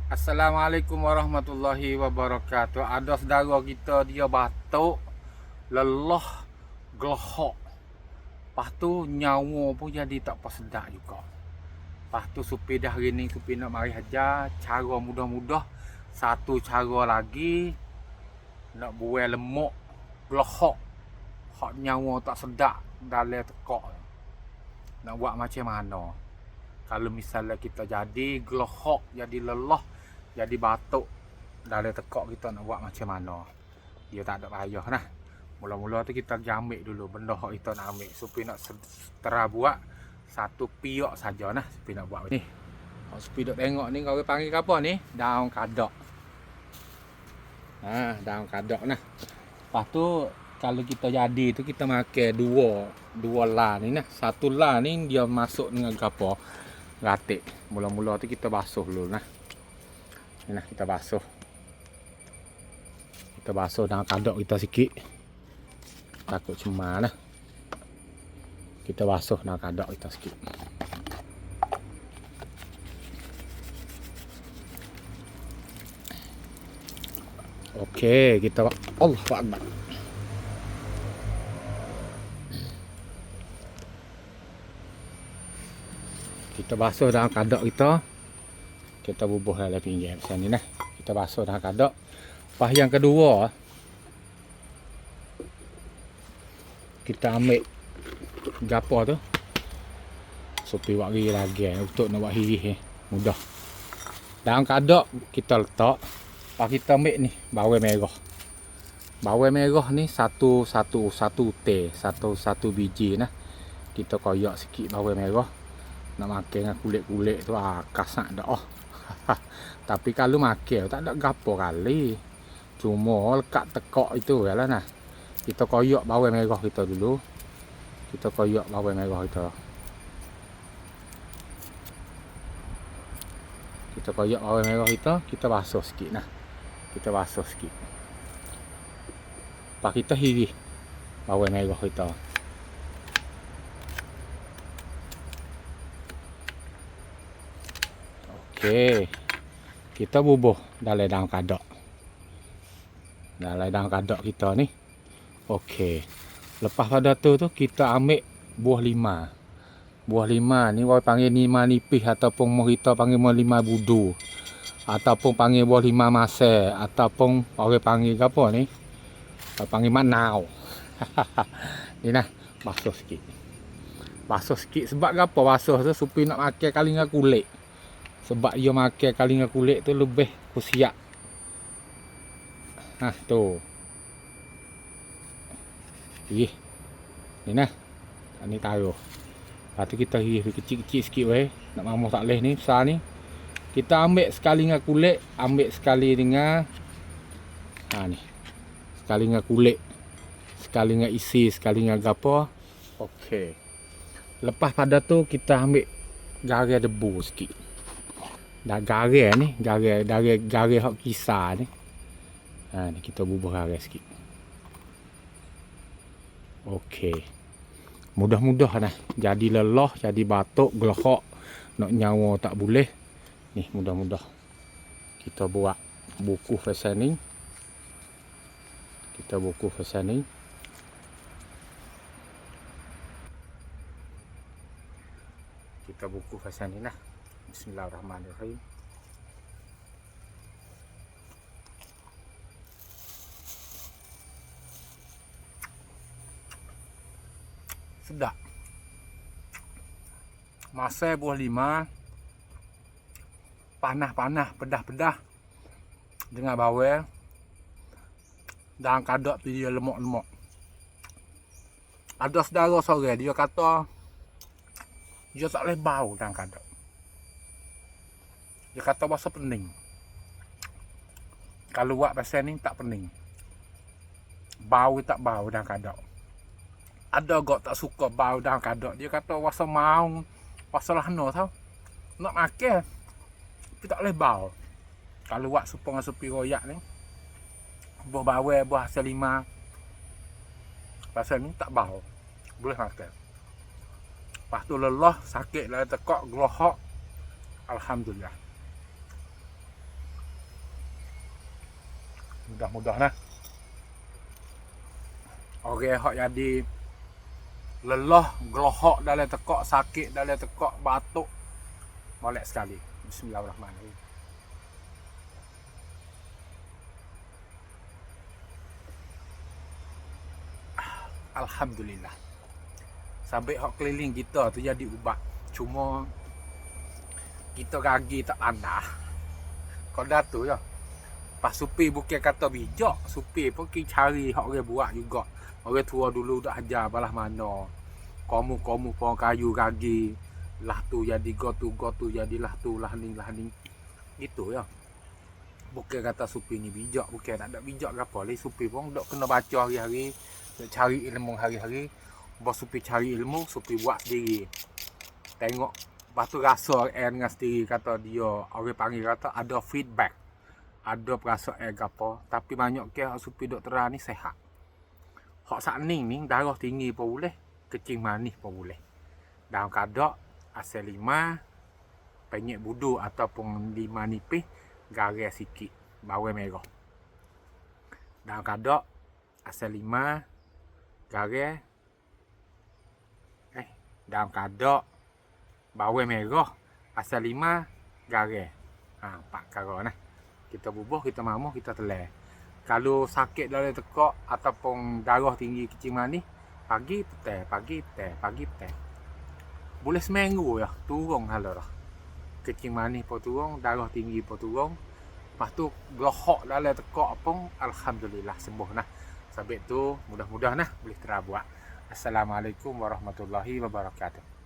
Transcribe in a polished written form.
Assalamualaikum warahmatullahi wabarakatuh. Ada saudara kita dia batuk, lelah, gelohok. Lepas tu nyawa pun jadi tak apa sedap juga. Lepas tu supi dah hari ni supi nak mari ajar cara mudah-mudah. Satu cara lagi nak buai lemak, gelohok. Hak nyawa tak sedap dalam tekak. Nak buat macam mana? Kalau misalnya kita jadi gelohok, jadi lelah, jadi batuk dalam tekak, kita nak buat macam mana? Dia tak ada payah nah. Mula-mula tu kita ambil dulu benda hak kita nak ambil supaya nak setera buat satu piok saja nah supaya nak buat ni. Hak supaya dok tengok ni kau panggil apa ni? Daun kadak. Daun kadak nah. Lepas tu kalau kita jadi tu kita makan dua lah ni nah. Satu lah ni dia masuk dengan gapo? Ratik. Mula-mula tu kita basuh dulu nah. Ni nah kita basuh. Kita basuh daun kadak kita sikit. Takut cemar lah. Kita basuh daun kadak kita sikit. Okey, kita Allahu Akbar. Kita basuh daun kadak kita. Kita bubuh dalam pinggir macam ni nah. Kita basuh daun kadak. Lepas yang kedua, kita ambil gapo tu. Supaya buat gigi lagi untuk nak buat gigi mudah. Daun kadak kita letak. Lepas kita ambil ni bawang merah. Bawang merah ni satu biji nah. Kita koyak sikit bawang merah. Nak makan dengan kulit-kulit tu kasar dak oh. Tapi kalau makan tak ada gapo kali. Cuma lekat tekak itu lah nah. Kita koyak bawang merah kita dulu. Kita koyak bawang merah kita. Kita koyak bawang merah kita basuh sikit nah. Kita basuh sikit. Lepas kita hiris bawang merah kita. Okey. Kita bubuh dalam daun kadak. Dalam daun kadak kita ni. Okey. Lepas pada tu kita ambil buah lima. Buah lima ni orang panggil lima nipis ataupun kita panggil buah lima budu. Ataupun panggil buah lima masai ataupun orang panggil apa ni? Panggil manau. Ni nah, basuh sikit. Basuh sikit sebab apa basuh tu supaya nak makan kali dengan kulit. Sebab dia makan kali dengan kulit tu lebih kusiak. Tu. Ih. Ni nah. Ni taruh. Lepas tu kita hiris kecil-kecil sikit weh. Nak mamuh tak leh ni besar ni. Kita ambil sekali dengan kulit, ambil sekali dengan ni. Sekali dengan kulit. Sekali dengan isi, sekali dengan gapo. Okey. Lepas pada tu kita ambil garam debu sikit. Dah garam ni, garam hak kisar ni. Ni kita bubuh garam sikit. Okey. Mudah-mudah nah. Jadi lelah, jadi batuk, gelohok, nak nyawa tak boleh. Ni mudah-mudah. Kita buat buku fastening. Kita buku fastening. Kita buku fastening nah. Bismillahirrahmanirrahim. Sedap. Masai buah lima. Panas-panas, pedah-pedah. Dengan bawang. Dan kadak dia lemak-lemak. Ada saudara sore dia kata dia tak boleh bau dan kadak. Dia kata bahasa pening. Kalau buat pasal ni tak pening. Bau tak bau dan kadak. Ada gak tak suka bau daun kadak. Dia kata rasa mau pasal hano tau. Nak makan tapi tak boleh bau. Kalau buat sup dengan supi royak ni, buah bawang, buah hasil lima. Pasal ni tak bau. Boleh makan. Lepas tu lelah, sakit lah tekak, gelohok. Alhamdulillah. mudah-mudah nah. Orang hok jadi lelah, gelohok dalam tekok, sakit dalam tekok, batuk. Molek sekali. Bismillahirrahmanirrahim. Alhamdulillah. Sampai hok keliling kita tu jadi ubat. Cuma kita gagi tak landah. Koda tu ya. Pas supi bukan kata bijak, supi pun kita cari hok orang buat juga. Orang tua dulu tak ajar balah mana. Kamu pun kayu gagi. Lah tu jadi gotu jadi lah tu lah ni. Gitu ya. Bukan kata supi ni bijak, bukan tak ada bijak ke apa. Supi pun dok kena baca hari-hari, dok cari ilmu hari-hari. Bos supi cari ilmu, supi buat sendiri. Tengok batu rasa dengan sendiri kata dia, orang panggil kata ada feedback. Ada perasaan ke apa, tapi banyak ke supi doktor ni sehat. Hak sakning ni darah tinggi pun boleh, kecing manis pun boleh. Dalam kadar asal 5 penyek budu ataupun 5 nipis garis sikit bawang merah. Dalam kadar asal 5 garis dalam kadar bawang merah asal 5 garis. 4 perkara nah. Kita bubuh, kita mamuh, kita telan. Kalau sakit dalam tekak ataupun darah tinggi kecing manis, pagi petang. Boleh seminggu ya, turun halah dah. Kecing manis pun turun, darah tinggi pun turun. Lepas tu gelohok dalam tekak pun alhamdulillah sembuh nah. Sebab tu mudah-mudah nah boleh terbuat. Assalamualaikum warahmatullahi wabarakatuh.